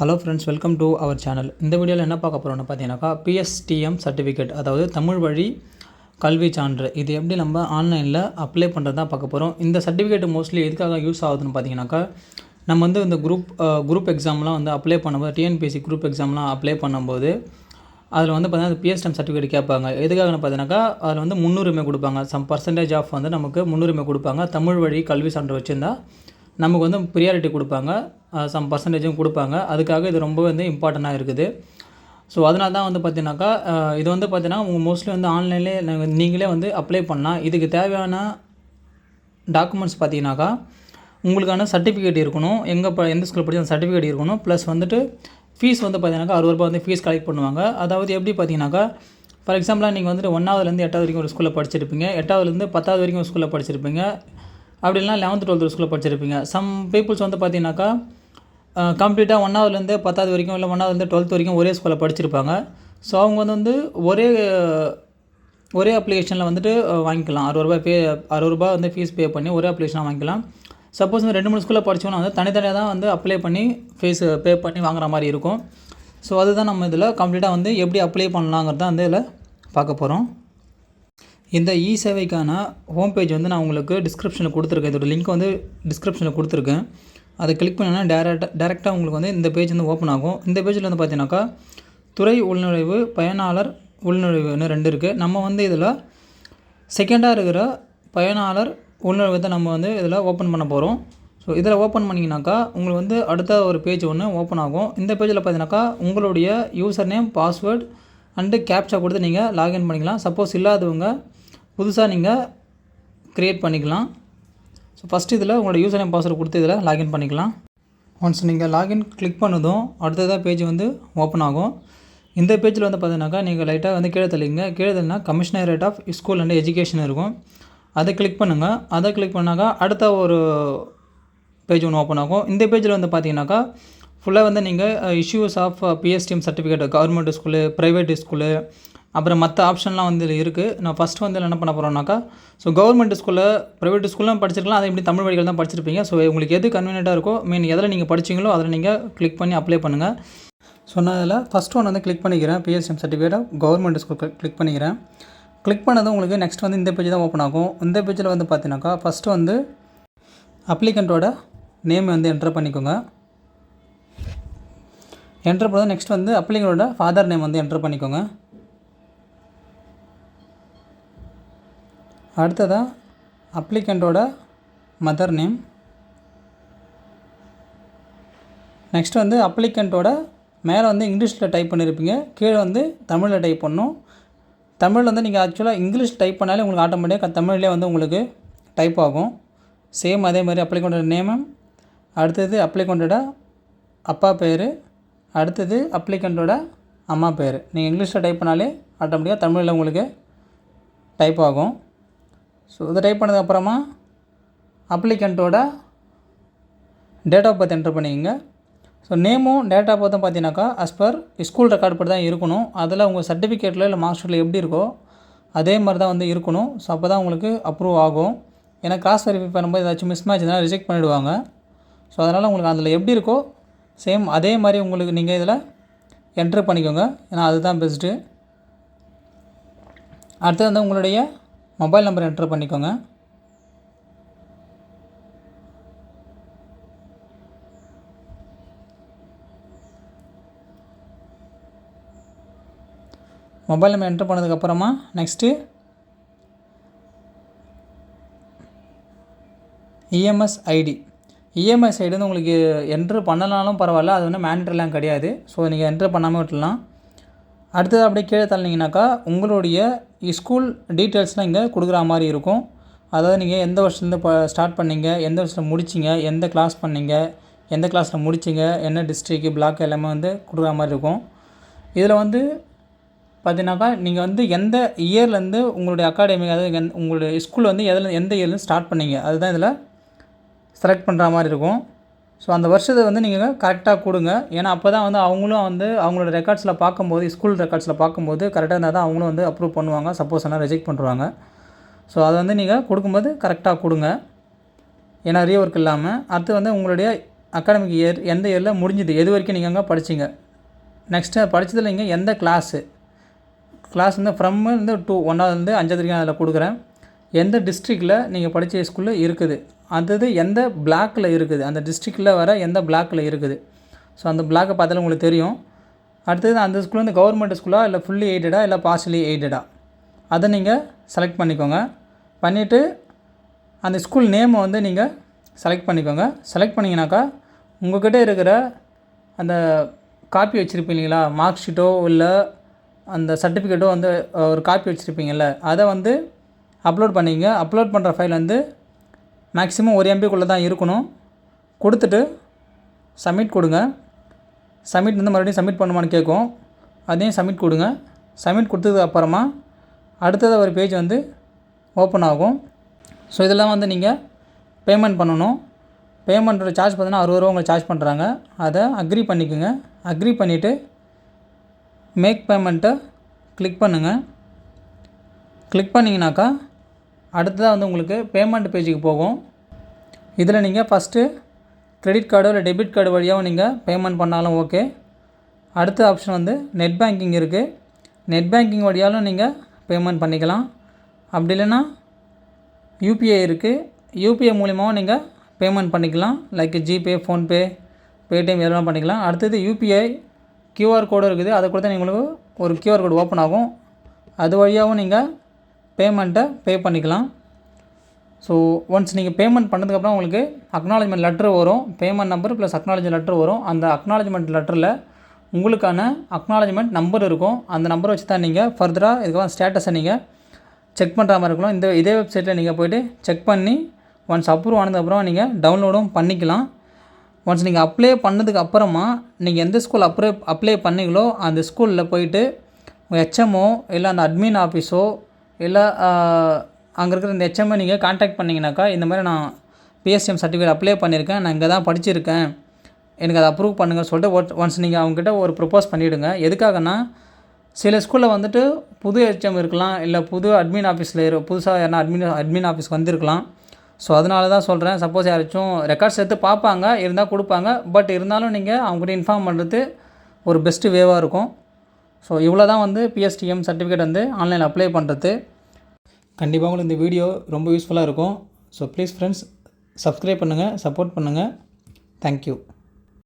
Hello friends, welcome to our channel. இந்த வீடியோவில் என்ன பார்க்க போகிறோம்னு பார்த்தீங்கன்னாக்கா பிஎஸ்டிஎம் சர்டிஃபிகேட், அதாவது தமிழ் வழி கல்வி சான்று. இது எப்படி நம்ம ஆன்லைனில் அப்ளை பண்ணுறது தான் பார்க்க போகிறோம். இந்த சர்டிஃபிகேட் மோஸ்ட்லி எதுக்காக யூஸ் ஆகுதுன்னு பார்த்தீங்கன்னாக்கா, நம்ம வந்து இந்த குரூப் எக்ஸாம்லாம் வந்து அப்ளை பண்ணும்போது, டிஎன்பிஎஸ்சி குரூப் எக்ஸாம்லாம் அப்ளை பண்ணும்போது அதில் வந்து பார்த்தீங்கன்னா பிஎஸ்டிஎம் சர்டிஃபிகேட் கேட்பாங்க. எதுக்காகன்னு பார்த்தீங்கன்னாக்கா, அதில் வந்து முன்னுரிமை கொடுப்பாங்க. சம் பர்சன்டேஜ் ஆஃப் வந்து நமக்கு முன்னுரிமை கொடுப்பாங்க. தமிழ் வழி கல்வி சான்று வச்சுருந்தா நமக்கு வந்து ப்ரியாரிட்டி கொடுப்பாங்க, சம் பர்சன்டேஜும் கொடுப்பாங்க. அதுக்காக இது ரொம்ப வந்து இம்பார்ட்டண்ட்டாக இருக்குது. ஸோ அதனால தான் வந்து பார்த்தீங்கன்னாக்கா, இது வந்து பார்த்தீங்கன்னா உங்கள் மோஸ்ட்லி வந்து ஆன்லைன்லேயே நீங்களே வந்து அப்ளை பண்ணால், இதுக்கு தேவையான டாக்குமெண்ட்ஸ் பார்த்தீங்கன்னாக்கா, உங்களுக்கான சர்டிஃபிகேட் இருக்கணும், எந்த ஸ்கூலில் படித்த அந்த சர்டிஃபிகேட் இருக்கணும். ப்ளஸ் வந்துட்டு ஃபீஸ் வந்து பார்த்தீங்கன்னாக்கா ₹60 வந்து ஃபீஸ் கலெக்ட் பண்ணுவாங்க. அதாவது எப்படி பார்த்தீங்கன்னாக்கா, ஃபார் எக்ஸாம்பிளாக நீங்கள் வந்துட்டு 1ஆவதுலேருந்து 8ஆவது வரைக்கும் ஒரு ஸ்கூலில் படிச்சிருப்பீங்க, 8ஆவதுலேருந்து 10ஆவது வரைக்கும் ஒரு ஸ்கூலில் படிச்சிருப்பீங்க, அப்படி இல்லைனா 11th 12th ஸ்கூலில் படிச்சிருப்பீங்க. சம் பீப்புள்ஸ் வந்து பார்த்தீங்கன்னாக்கா, கம்ப்ளீட்டாக 1ஆவதுலேருந்து 10ஆவது வரைக்கும் இல்லை 1ஆவதுலேருந்து 12th வரைக்கும் ஒரே ஸ்கூலில் படிச்சிருப்பாங்க. ஸோ அவங்க வந்து ஒரே அப்ளிகேஷனில் வந்துட்டு வாங்கிக்கலாம். ₹60 வந்து ஃபீஸ் பே பண்ணி ஒரே அப்ளிகேஷனாக வாங்கிக்கலாம். சப்போஸ் வந்து 2-3 ஸ்கூலில் படித்தோன்னா வந்து தனித்தனியாக தான் வந்து அப்ளை பண்ணி ஃபீஸ் பே பண்ணி வாங்குற மாதிரி இருக்கும். ஸோ அதுதான் நம்ம இதில் கம்ப்ளீட்டாக வந்து எப்படி அப்ளை பண்ணலாங்கிறது தான் வந்து இதில் பார்க்க போகிறோம். இந்த சேவைக்கான ஹோம் பேஜ் வந்து நான் உங்களுக்கு டிஸ்கிரிப்ஷனில் கொடுத்துருக்கேன். இதோட லிங்க் வந்து டிஸ்கிரிப்ஷனில் கொடுத்துருக்கேன். அதை கிளிக் பண்ணினா டேரெக்டாக உங்களுக்கு வந்து இந்த பேஜ் வந்து ஓப்பன் ஆகும். இந்த பேஜில் வந்து பார்த்தீங்கன்னாக்கா, துறை உள்நுழைவு, பயனாளர் உள்நுழைவுன்னு 2 இருக்குது. நம்ம வந்து இதில் செகண்டாக இருக்கிற பயனாளர் உள்நுழைவு தான் நம்ம வந்து இதில் ஓப்பன் பண்ண போகிறோம். ஸோ இதில் ஓப்பன் பண்ணிங்கனாக்கா உங்களுக்கு வந்து அடுத்த ஒரு பேஜ் ஒன்று ஓப்பன் ஆகும். இந்த பேஜில் பார்த்தீங்கன்னாக்கா, உங்களுடைய user name, password and captcha கொடுத்து நீங்கள் லாகின் பண்ணிக்கலாம். சப்போஸ் இல்லாதவங்க புதுசாக நீங்கள் க்ரியேட் பண்ணிக்கலாம். ஸோ ஃபஸ்ட்டு இதில் உங்களோட யூசர் நேம், பாஸ்வேர்டு கொடுத்து இதில் லாகின் பண்ணிக்கலாம். ஒன்ஸ் நீங்கள் லாகின் கிளிக் பண்ணதும் அடுத்ததாக பேஜ் வந்து ஓப்பன் ஆகும். இந்த பேஜில் வந்து பார்த்தீங்கன்னாக்கா, நீங்கள் லைட்டாக வந்து கீழே தள்ளினா commissionerate of school and education இருக்கும். அதை கிளிக் பண்ணுங்கள். அதை கிளிக் பண்ணாக்கா அடுத்த ஒரு பேஜ் ஒன்று ஓப்பன் ஆகும். இந்த பேஜில் வந்து பார்த்தீங்கன்னாக்கா, ஃபுல்லாக வந்து நீங்கள் issues of PSTM certificate, government school, private school, அப்புறம் மற்ற ஆப்ஷன்லாம் வந்து இதில் இருக்குது. நான் ஃபஸ்ட்டு வந்து என்ன பண்ண போகிறோம்னாக்கா, ஸோ கவர்மெண்ட் ஸ்கூலில், ப்ரைவேட் ஸ்கூல்லாம் படிச்சிருக்கலாம், அதை எப்படி தமிழ் வழிகள் தான் படிச்சிருப்பீங்க. ஸோ உங்களுக்கு எது கன்வீனியண்ட்டாக இருக்கோ, எதில் நீங்கள் படிச்சிங்களோ அதில் நீங்கள் கிளிக் பண்ணி அப்ளை பண்ணுங்கள். ஸோ நான் அதில் ஃபஸ்ட் ஒன் வந்து கிளிக் பண்ணிக்கிறேன். PSTM certificate government school click பண்ணிக்கிறேன். கிளிக் பண்ணதும் உங்களுக்கு நெக்ஸ்ட் வந்து இந்த பேஜ் தான் ஓப்பன் ஆகும். இந்த பேஜில் வந்து பார்த்தீங்கன்னாக்கா, ஃபஸ்ட்டு வந்து அப்ளிகண்ட்டோட நேம் வந்து என்ட்ரு பண்ணிக்கோங்க. என்ட்ரு பண்ணதும் நெக்ஸ்ட் வந்து அப்ளிகண்ட்டோட ஃபாதர் நேம் வந்து என்ட்ரு பண்ணிக்கோங்க. அடுத்ததாக அப்ளிகண்ட்டோட மதர் நேம். நெக்ஸ்ட் வந்து அப்ளிகண்ட்டோட மேலே வந்து இங்கிலீஷில் டைப் பண்ணியிருப்பீங்க, கீழே வந்து தமிழில் டைப் பண்ணணும். தமிழ் வந்து நீங்கள் ஆக்சுவலாக இங்கிலீஷ் டைப் பண்ணாலே உங்களுக்கு ஆட்டோமேட்டிக்காக தமிழ்லேயே வந்து உங்களுக்கு டைப் ஆகும். சேம் அதே மாதிரி அப்ளிகண்ட்டோட நேமு, அடுத்தது அப்ளிகண்ட்டோட அப்பா பேர், அடுத்தது அப்ளிகண்ட்டோட அம்மா பேர். நீங்கள் இங்கிலீஷில் டைப் பண்ணாலே ஆட்டோமேட்டிக்காக தமிழில் உங்களுக்கு டைப் ஆகும். ஸோ இதை டைப் பண்ணதுக்கப்புறமா அப்ளிகண்ட்டோட டேட் ஆஃப் பர்த் என்ட்ரு பண்ணிக்கோங்க. ஸோ நேமும் டேட் ஆஃப் பர்த்தும் பார்த்தீங்கன்னாக்கா அஸ் பர் ஸ்கூல் ரெக்கார்டு படி தான் இருக்கணும். அதில் உங்கள் சர்டிஃபிகேட்டில் இல்லை மார்க் ஷீட்டில் எப்படி இருக்கோ அதே மாதிரி தான் வந்து இருக்கணும். ஸோ அப்போ தான் உங்களுக்கு அப்ரூவ் ஆகும். ஏன்னா கிராஸ் வெரிஃபை பண்ணும்போது ஏதாச்சும் மிஸ் மேட்ச் இருந்தால் ரிஜெக்ட் பண்ணிவிடுவாங்க. ஸோ அதனால் உங்களுக்கு அதில் எப்படி இருக்கோ சேம் அதே மாதிரி உங்களுக்கு நீங்கள் இதில் என்ட்ரு பண்ணிக்கோங்க. ஏன்னா அதுதான் பெஸ்ட்டு. அடுத்தது வந்து உங்களுடைய மொபைல் நம்பர் என்ட்ரு பண்ணிக்கோங்க. மொபைல் நம்பர் என்ட்ரு பண்ணதுக்கப்புறமா next EMIS ID. EMIS ID வந்து உங்களுக்கு என்ட்ரு பண்ணனாலும் பரவாயில்ல, அது வந்து மேண்டட்ரிலாம் கிடையாது. ஸோ நீங்கள் என்ட்ரு பண்ணாமல் விட்டுலாம். அடுத்தது அப்படியே கீழே தள்ளினீங்கனாக்கா உங்களுடைய ஸ்கூல் டீட்டெயில்ஸ்லாம் இங்கே கொடுக்குற மாதிரி இருக்கும். அதாவது நீங்கள் எந்த வருஷத்துலேருந்து ஸ்டார்ட் பண்ணீங்க, எந்த வருஷத்தில் முடிச்சிங்க, எந்த கிளாஸ் பண்ணீங்க, எந்த கிளாஸில் முடிச்சிங்க, என்ன டிஸ்ட்ரிக்ட், பிளாக் எல்லாமே வந்து கொடுக்குற மாதிரி இருக்கும். இதில் வந்து பார்த்தீங்கன்னாக்கா, நீங்கள் வந்து எந்த இயர்லேருந்து உங்களுடைய அகாடமிக், அதாவது உங்களுடைய ஸ்கூல் வந்து எந்த இயர்லேருந்து ஸ்டார்ட் பண்ணீங்க அதுதான் இதில் செலக்ட் பண்ணுற மாதிரி இருக்கும். ஸோ அந்த வருஷத்தை வந்து நீங்கள் கரெக்டாக கொடுங்க. ஏன்னா அப்போ தான் வந்து அவங்களும் வந்து அவங்களோட ரெக்கார்ட்ஸில் பார்க்கும்போது, ஸ்கூல் ரெக்கார்ட்ஸில் பார்க்கும்போது கரெக்டாக இருந்தால் தான் அவங்களும் வந்து அப்ரூவ் பண்ணுவாங்க. சப்போஸ் ஆனால் ரிஜெக்ட் பண்ணுவாங்க. ஸோ அதை வந்து நீங்கள் கொடுக்கும்போது கரெக்டாக கொடுங்க, ஏன்னா ரீஒர்க் இல்லாமல். அடுத்து வந்து உங்களுடைய அகாடமிக் இயர் எந்த இயரில் முடிஞ்சுது, எது வரைக்கும் நீங்கள் அங்கே படிச்சிங்க, நெக்ஸ்ட்டு படித்ததில் நீங்கள் எந்த கிளாஸ் வந்து ஃப்ரம் வந்து 1வது 5வது வரைக்கும் அதில் கொடுக்குறேன். எந்த டிஸ்ட்ரிக்டில் நீங்கள் படித்த ஸ்கூலில் இருக்குது, அது எந்த பிளாக்கில் இருக்குது, அந்த டிஸ்ட்ரிக்டில் வர எந்த பிளாக்கில் இருக்குது. ஸோ அந்த பிளாக்கை பார்த்தாலும் உங்களுக்கு தெரியும். அடுத்தது அந்த ஸ்கூல் வந்து கவர்மெண்ட் ஸ்கூலாக இல்லை ஃபுல்லி எய்டடா இல்லை பார்ஷலி எய்டடா, அதை நீங்கள் செலக்ட் பண்ணிக்கோங்க. பண்ணிவிட்டு அந்த ஸ்கூல் நேமை வந்து நீங்கள் செலக்ட் பண்ணிக்கோங்க. செலக்ட் பண்ணிங்கனாக்கா உங்கள்கிட்ட இருக்கிற அந்த காப்பி வச்சுருப்பீங்களா, மார்க் ஷீட்டோ இல்லை அந்த சர்டிஃபிகேட்டோ வந்து ஒரு காப்பி வச்சுருப்பீங்கள்ல, அதை வந்து அப்லோட் பண்ணிங்க. அப்லோட் பண்ணுற ஃபைல் வந்து மேக்ஸிமம் 1 MBக்குள்ளே தான் இருக்கணும். கொடுத்துட்டு சப்மிட் கொடுங்க. சப்மிட் வந்து மறுபடியும் சப்மிட் பண்ணுமான்னு கேட்கும், அதையும் சப்மிட் கொடுங்க. சப்மிட் கொடுத்ததுக்கு அப்புறமா அடுத்தது ஒரு பேஜ் வந்து ஓப்பன் ஆகும். ஸோ இதெல்லாம் வந்து நீங்கள் பேமெண்ட் பண்ணணும். பேமெண்ட்டோட சார்ஜ் பார்த்தீங்கன்னா 60 ரூபா உங்களுக்கு சார்ஜ் பண்ணுறாங்க. அதை அக்ரி பண்ணிக்கோங்க. அக்ரி பண்ணிவிட்டு மேக் பேமெண்ட்டை கிளிக் பண்ணுங்கள். கிளிக் பண்ணிங்கனாக்கா அடுத்ததாக வந்து உங்களுக்கு பேமெண்ட் பேஜுக்கு போகும். இதில் நீங்கள் ஃபஸ்ட்டு கிரெடிட் கார்டோ இல்லை டெபிட் கார்டு வழியாகவும் நீங்கள் பேமெண்ட் பண்ணாலும் ஓகே. அடுத்த ஆப்ஷன் வந்து நெட் பேங்கிங் இருக்குது. நெட் பேங்கிங் வழியாலும் நீங்கள் பேமெண்ட் பண்ணிக்கலாம். அப்படி இல்லைன்னா யூபிஐ இருக்குது. யூபிஐ மூலிமாவும் நீங்கள் பேமெண்ட் பண்ணிக்கலாம். லைக் ஜிபே, ஃபோன்பே, பேடிஎம் இதெல்லாம் பண்ணிக்கலாம். அடுத்தது யூபிஐ QR கோடு இருக்குது. அதை கொடுத்தா உங்களுக்கு ஒரு QR கோடு ஓப்பன் ஆகும். அது வழியாகவும் நீங்கள் பேமெண்ட்டை பே பண்ணிக்கலாம். ஸோ ஒன்ஸ் நீங்கள் பேமெண்ட் பண்ணதுக்கப்புறம் உங்களுக்கு அக்னாலஜ்மெண்ட் லெட்ரு வரும். Payment number plus acknowledgement letter வரும். அந்த அக்னாலஜ்மெண்ட் லெட்டரில் உங்களுக்கான அக்னாலஜ்மெண்ட் நம்பர் இருக்கும். அந்த நம்பரை வச்சு தான் நீங்கள் ஃபர்தராக இதுக்கப்புறம் ஸ்டேட்டஸை நீங்கள் செக் பண்ணுற மாதிரி இருக்கணும். இதே வெப்சைட்டில் நீங்கள் போய்ட்டு செக் பண்ணி ஒன்ஸ் அப்ரூவ் ஆனதுக்கப்புறம் நீங்கள் டவுன்லோடும் பண்ணிக்கலாம். ஒன்ஸ் நீங்கள் அப்ளை பண்ணதுக்கு அப்புறமா நீங்கள் எந்த ஸ்கூல் அப்ளை பண்ணீங்களோ அந்த ஸ்கூலில் போயிட்டு உங்கள் HMO இல்லை அந்த அட்மின் ஆஃபீஸோ இல்லை அங்கே இருக்கிற இந்த HMO நீங்கள் கான்டாக்ட் பண்ணிங்கனாக்கா, இந்த மாதிரி நான் PSTM சர்டிஃபிகேட் அப்ளை பண்ணியிருக்கேன், நான் இங்கே தான் படிச்சிருக்கேன், எனக்கு அதை அப்ரூவ் பண்ணுங்கள் சொல்லிட்டு ஒன்ஸ் நீங்கள் அவங்ககிட்ட ஒரு ப்ரப்போஸ் பண்ணிவிடுங்க. எதுக்காகனா சில ஸ்கூலில் வந்துட்டு புது HM இருக்கலாம், இல்லை புது அட்மின் ஆஃபீஸில் புதுசாக யாரா அட்மின் ஆஃபீஸ் வந்திருக்கலாம். ஸோ அதனால தான் சொல்கிறேன். சப்போஸ் யாராச்சும் ரெக்கார்ட்ஸ் எடுத்து பார்ப்பாங்க, இருந்தால் கொடுப்பாங்க. பட் இருந்தாலும் நீங்கள் அவங்ககிட்ட இன்ஃபார்ம் பண்ணுறது ஒரு பெஸ்ட்டு வேவாக இருக்கும். ஸோ இவ்வளோ தான் வந்து PSTM சர்டிஃபிகேட் வந்து ஆன்லைனில் அப்ளை பண்ணுறது. கண்டிப்பாக உங்களுக்கு இந்த வீடியோ ரொம்ப யூஸ்ஃபுல்லாக இருக்கும். ஸோ ப்ளீஸ் ஃப்ரெண்ட்ஸ் சப்ஸ்கிரைப் பண்ணுங்கள், சப்போர்ட் பண்ணுங்கள். தேங்க்யூ.